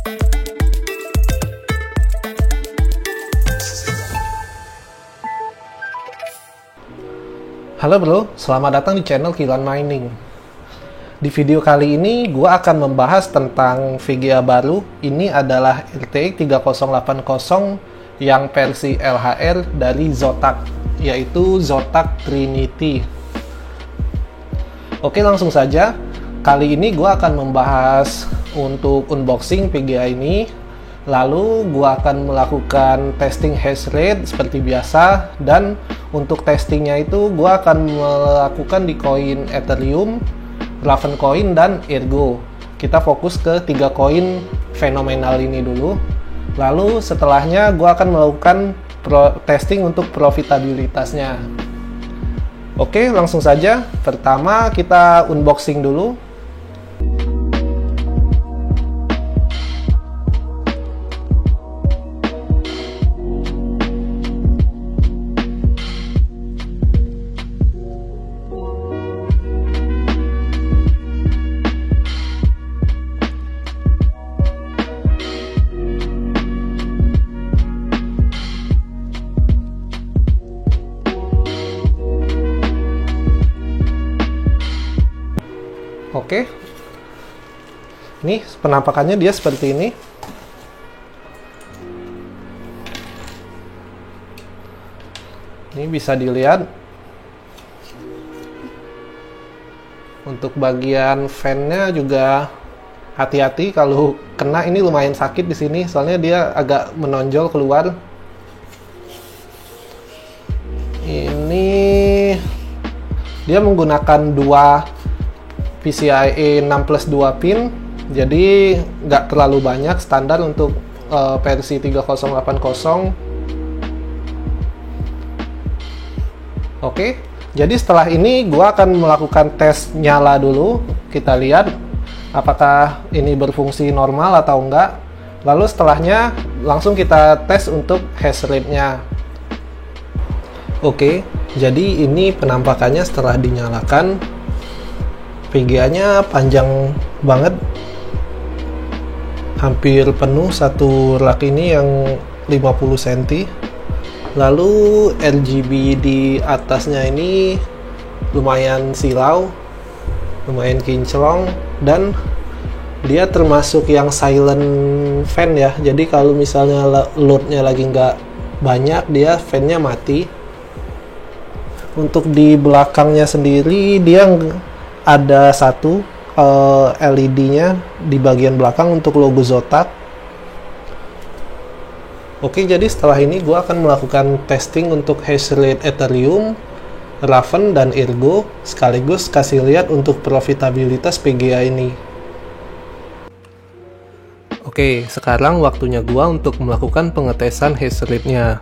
Halo bro, selamat datang di channel Kilan Mining. Di video kali ini gua akan membahas tentang VGA baru. Ini adalah RTX 3080 yang versi LHR dari Zotac, yaitu Zotac Trinity. Oke, langsung saja. Kali ini gua akan membahas untuk unboxing VGA ini. Lalu gua akan melakukan testing hash rate seperti biasa, dan untuk testingnya itu gua akan melakukan di koin Ethereum, Ravencoin, dan Ergo. Kita fokus ke 3 koin fenomenal ini dulu. Lalu setelahnya gua akan melakukan testing untuk profitabilitasnya. Oke, langsung saja. Pertama kita unboxing dulu. Oke, ini penampakannya dia seperti ini. Ini bisa dilihat. Untuk bagian fan-nya juga hati-hati, kalau kena ini lumayan sakit di sini, soalnya dia agak menonjol keluar. Ini dia menggunakan dua PCIe 6+2 pin, jadi nggak terlalu banyak, standar untuk versi 3080. Oke, jadi setelah ini gua akan melakukan tes nyala dulu. Kita lihat apakah ini berfungsi normal atau enggak. Lalu setelahnya langsung kita tes untuk hash rate-nya. Oke, jadi ini penampakannya setelah dinyalakan. VGA-nya panjang banget, hampir penuh satu rak ini yang 50 cm. Lalu RGB di atasnya ini lumayan silau, lumayan kinclong, dan dia termasuk yang silent fan ya. Jadi kalau misalnya loadnya lagi nggak banyak, dia fan-nya mati. Untuk di belakangnya sendiri dia ada satu LED-nya di bagian belakang untuk logo Zotac. Oke, jadi setelah ini gue akan melakukan testing untuk hash rate Ethereum, Raven, dan Ergo, sekaligus kasih lihat untuk profitabilitas VGA ini. Oke, sekarang waktunya gue untuk melakukan pengetesan hash rate-nya.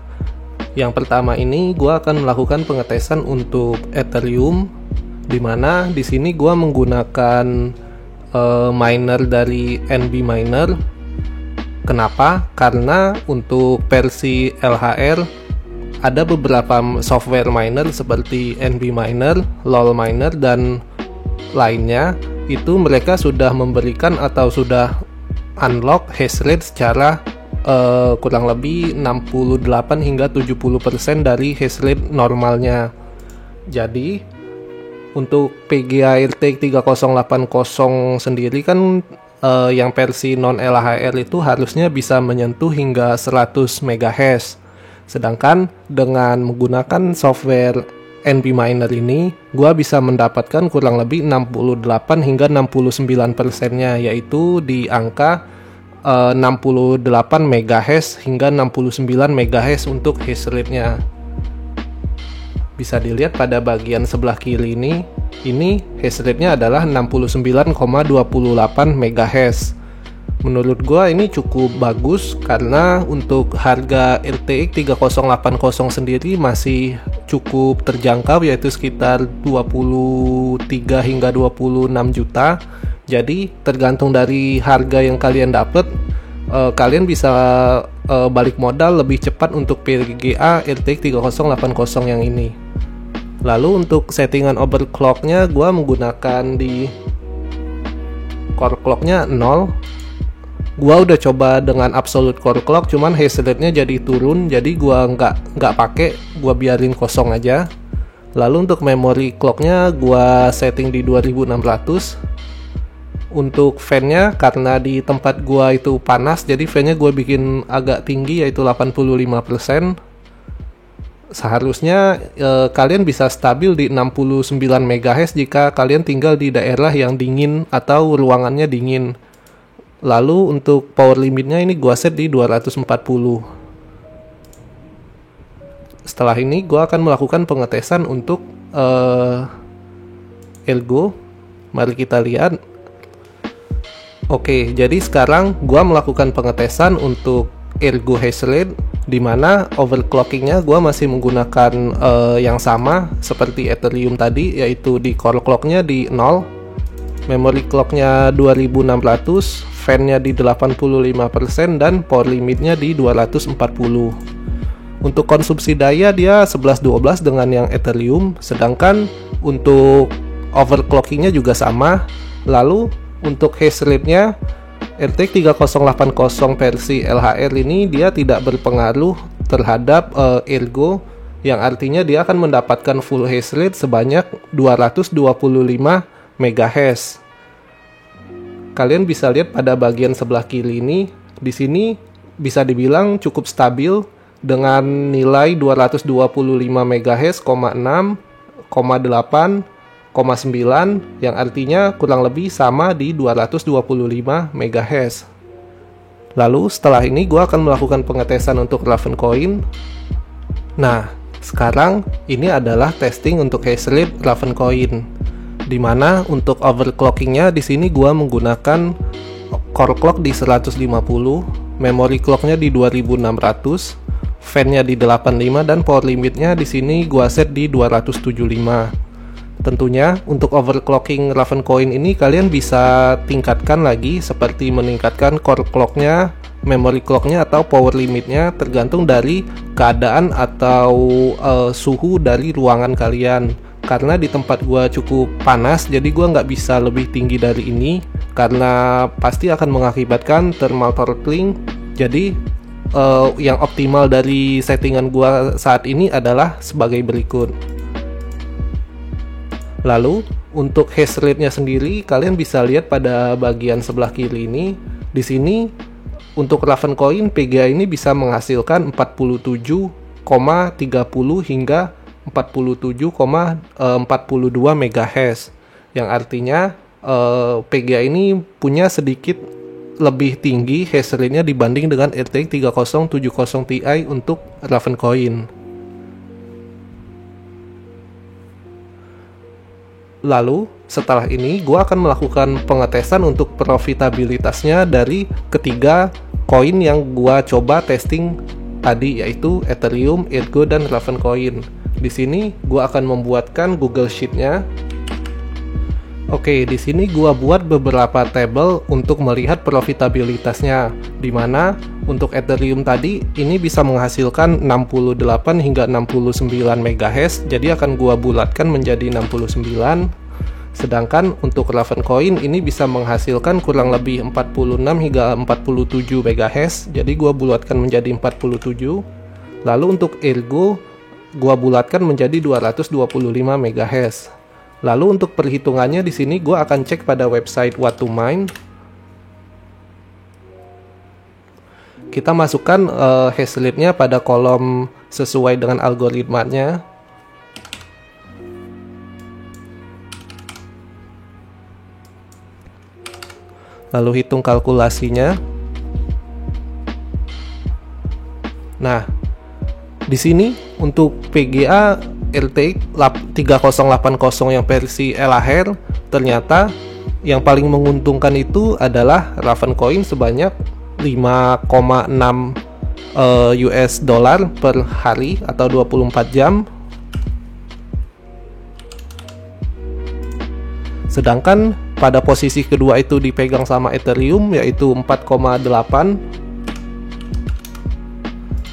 Yang pertama ini gue akan melakukan pengetesan untuk Ethereum, dimana di sini gua menggunakan miner dari NB Miner. Kenapa? Karena untuk versi LHR ada beberapa software miner seperti NB Miner, LOL Miner, dan lainnya. Itu mereka sudah memberikan atau sudah unlock hash rate secara kurang lebih 68 hingga 70% dari hash rate normalnya. Jadi untuk VGA RTX 3080 sendiri kan yang versi non LHR itu harusnya bisa menyentuh hingga 100 MHz. Sedangkan dengan menggunakan software NB Miner ini, gua bisa mendapatkan kurang lebih 68 hingga 69%-nya, yaitu di angka 68 MHz hingga 69 MHz untuk hash rate-nya. Bisa dilihat pada bagian sebelah kiri ini hash rate-nya adalah 69,28 MHz. Menurut gua ini cukup bagus karena untuk harga RTX 3080 sendiri masih cukup terjangkau, yaitu sekitar 23 hingga 26 juta. Jadi tergantung dari harga yang kalian dapat, kalian bisa balik modal lebih cepat untuk VGA RTX 3080 yang ini. Lalu untuk settingan overclocknya, gua menggunakan di core clocknya 0. Gua udah coba dengan absolute core clock, cuman hash rate-nya jadi turun, jadi gua nggak pakai, gua biarin kosong aja. Lalu untuk memory clock-nya gua setting di 2600. Untuk fan-nya, karena di tempat gua itu panas, jadi fan-nya gua bikin agak tinggi, yaitu 85%. Seharusnya kalian bisa stabil di 69 MHz jika kalian tinggal di daerah yang dingin atau ruangannya dingin. Lalu untuk power limitnya ini gua set di 240. Setelah ini gua akan melakukan pengetesan untuk Ergo. Mari kita lihat. Oke, jadi sekarang gua melakukan pengetesan untuk Ergo hash rate, dimana overclockingnya gua masih menggunakan yang sama seperti Ethereum tadi, yaitu di core clocknya di 0, memory clocknya 2600, fan-nya di 85%, dan power limitnya di 240. Untuk konsumsi daya dia 11-12 dengan yang Ethereum, sedangkan untuk overclockingnya juga sama. Lalu untuk hash rate-nya RTX 3080 versi LHR ini dia tidak berpengaruh terhadap Ergo, yang artinya dia akan mendapatkan full hash rate sebanyak 225 MHz. Kalian bisa lihat pada bagian sebelah kiri ini, di sini bisa dibilang cukup stabil dengan nilai 225 MHz, 6, 8, 9, yang artinya kurang lebih sama di 225 MHz. Lalu setelah ini gue akan melakukan pengetesan untuk Ravencoin. Nah, sekarang ini adalah testing untuk hash rate Ravencoin, dimana untuk overclockingnya di sini gua menggunakan core clock di 150, memory clocknya di 2600, fan-nya di 85, dan power limitnya di sini gua set di 275. Tentunya untuk overclocking Ravencoin ini kalian bisa tingkatkan lagi, seperti meningkatkan core clocknya, memory clocknya, atau power limitnya, tergantung dari keadaan atau suhu dari ruangan kalian. Karena di tempat gua cukup panas, jadi gua nggak bisa lebih tinggi dari ini, karena pasti akan mengakibatkan thermal throttling. Jadi yang optimal dari settingan gua saat ini adalah sebagai berikut. Lalu untuk hash rate-nya sendiri kalian bisa lihat pada bagian sebelah kiri ini. Di sini untuk Ravencoin PGA ini bisa menghasilkan 47,30 hingga 47,42 MHz, yang artinya PGA ini punya sedikit lebih tinggi hash rate-nya dibanding dengan RTX 3070 Ti untuk Ravencoin. Lalu setelah ini gua akan melakukan pengetesan untuk profitabilitasnya dari ketiga koin yang gua coba testing tadi, yaitu Ethereum, Ergo, dan Ravencoin. Di sini gua akan membuatkan Google Sheet-nya. Oke, di sini gua buat beberapa table untuk melihat profitabilitasnya, dimana untuk Ethereum tadi ini bisa menghasilkan 68 hingga 69 MHz, jadi akan gua bulatkan menjadi 69. Sedangkan untuk Ravencoin ini bisa menghasilkan kurang lebih 46 hingga 47 MHz, jadi gua bulatkan menjadi 47. Lalu untuk Ergo gua bulatkan menjadi 225 MHz. Lalu untuk perhitungannya di sini gua akan cek pada website What2Mine. Kita masukkan hash rate-nya pada kolom sesuai dengan algoritmanya. Lalu hitung kalkulasinya. Nah, di sini untuk PGA RTX 3080 yang versi LHR, ternyata yang paling menguntungkan itu adalah Ravencoin sebanyak 5,6 US dollar per hari atau 24 jam. Sedangkan pada posisi kedua itu dipegang sama Ethereum, yaitu 4,8.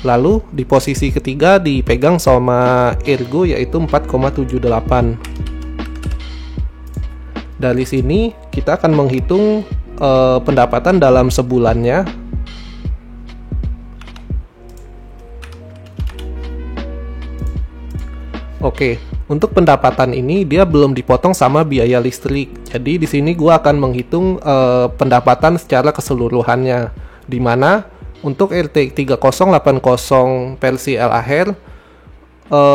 Lalu di posisi ketiga dipegang sama Ergo, yaitu 4,78. Dari sini kita akan menghitung pendapatan dalam sebulannya. Oke, untuk pendapatan ini dia belum dipotong sama biaya listrik. Jadi di sini gua akan menghitung pendapatan secara keseluruhannya, di mana untuk RTX 3080 versi LHR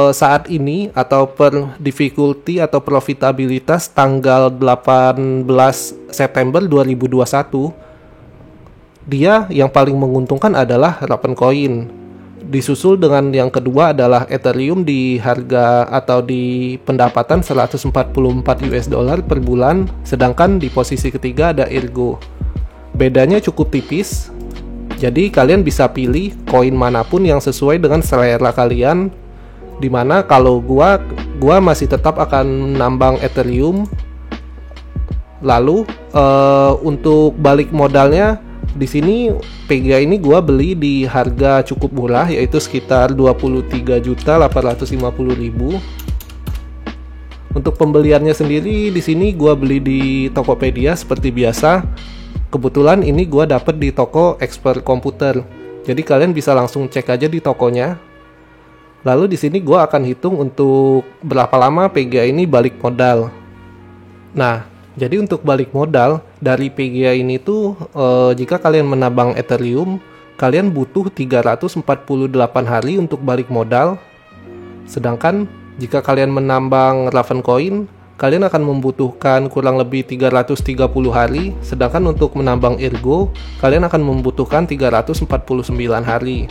saat ini atau per difficulty atau profitabilitas tanggal 18 September 2021, dia yang paling menguntungkan adalah Ravencoin. Disusul dengan yang kedua adalah Ethereum di harga atau di pendapatan 144 US dollar per bulan, sedangkan di posisi ketiga ada Ergo. Bedanya cukup tipis. Jadi kalian bisa pilih koin manapun yang sesuai dengan selera kalian. Dimana kalau gua masih tetap akan nambang Ethereum. Lalu untuk balik modalnya di sini PGA ini gua beli di harga cukup murah, yaitu sekitar 23.850.000. Untuk pembeliannya sendiri di sini gua beli di Tokopedia seperti biasa. Kebetulan ini gua dapet di toko expert komputer. Jadi kalian bisa langsung cek aja di tokonya. Lalu di sini gue akan hitung untuk berapa lama PGA ini balik modal. Nah, jadi untuk balik modal dari PGA ini tuh jika kalian menambang Ethereum, kalian butuh 348 hari untuk balik modal. Sedangkan jika kalian menambang Ravencoin, kalian akan membutuhkan kurang lebih 330 hari. Sedangkan untuk menambang Ergo, kalian akan membutuhkan 349 hari.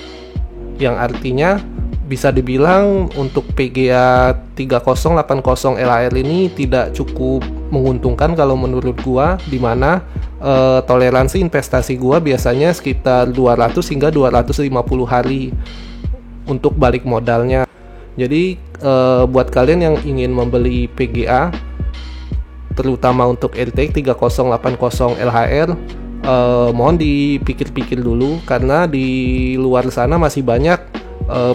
Yang artinya bisa dibilang untuk PGA 3080 LHR ini tidak cukup menguntungkan kalau menurut gua, dimana toleransi investasi gua biasanya sekitar 200 hingga 250 hari untuk balik modalnya. Jadi buat kalian yang ingin membeli PGA terutama untuk RTX 3080 LHR, mohon dipikir-pikir dulu, karena di luar sana masih banyak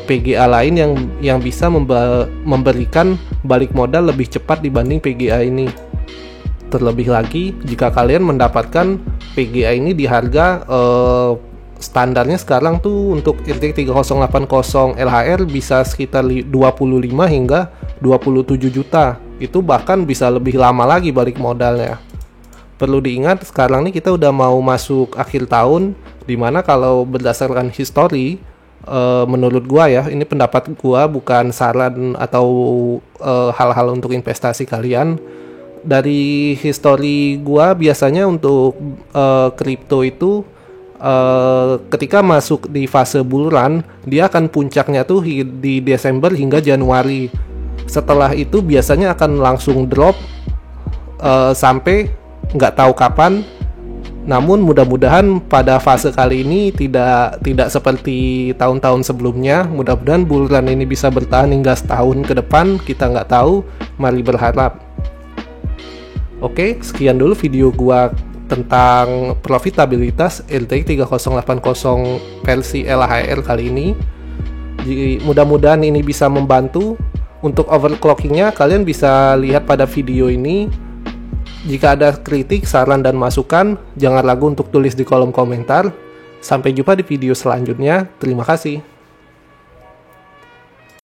PGA lain yang bisa memberikan balik modal lebih cepat dibanding PGA ini. Terlebih lagi jika kalian mendapatkan PGA ini di harga standarnya sekarang tuh untuk RTX 3080 LHR bisa sekitar 25 hingga 27 juta. Itu bahkan bisa lebih lama lagi balik modalnya. Perlu diingat sekarang nih kita udah mau masuk akhir tahun, dimana kalau berdasarkan history, menurut gua ya, ini pendapat gua bukan saran atau hal-hal untuk investasi kalian. Dari history gua biasanya untuk kripto itu ketika masuk di fase bull run, dia akan puncaknya tuh di Desember hingga Januari. Setelah itu biasanya akan langsung drop sampai nggak tahu kapan. Namun mudah-mudahan pada fase kali ini tidak seperti tahun-tahun sebelumnya. Mudah-mudahan bull run ini bisa bertahan hingga setahun ke depan. Kita nggak tahu, mari berharap. Oke, sekian dulu video gua tentang profitabilitas RTX 3080 versi LHR kali ini. Mudah-mudahan ini bisa membantu. Untuk overclockingnya kalian bisa lihat pada video ini. Jika ada kritik, saran, dan masukan, jangan ragu untuk tulis di kolom komentar. Sampai jumpa di video selanjutnya. Terima kasih.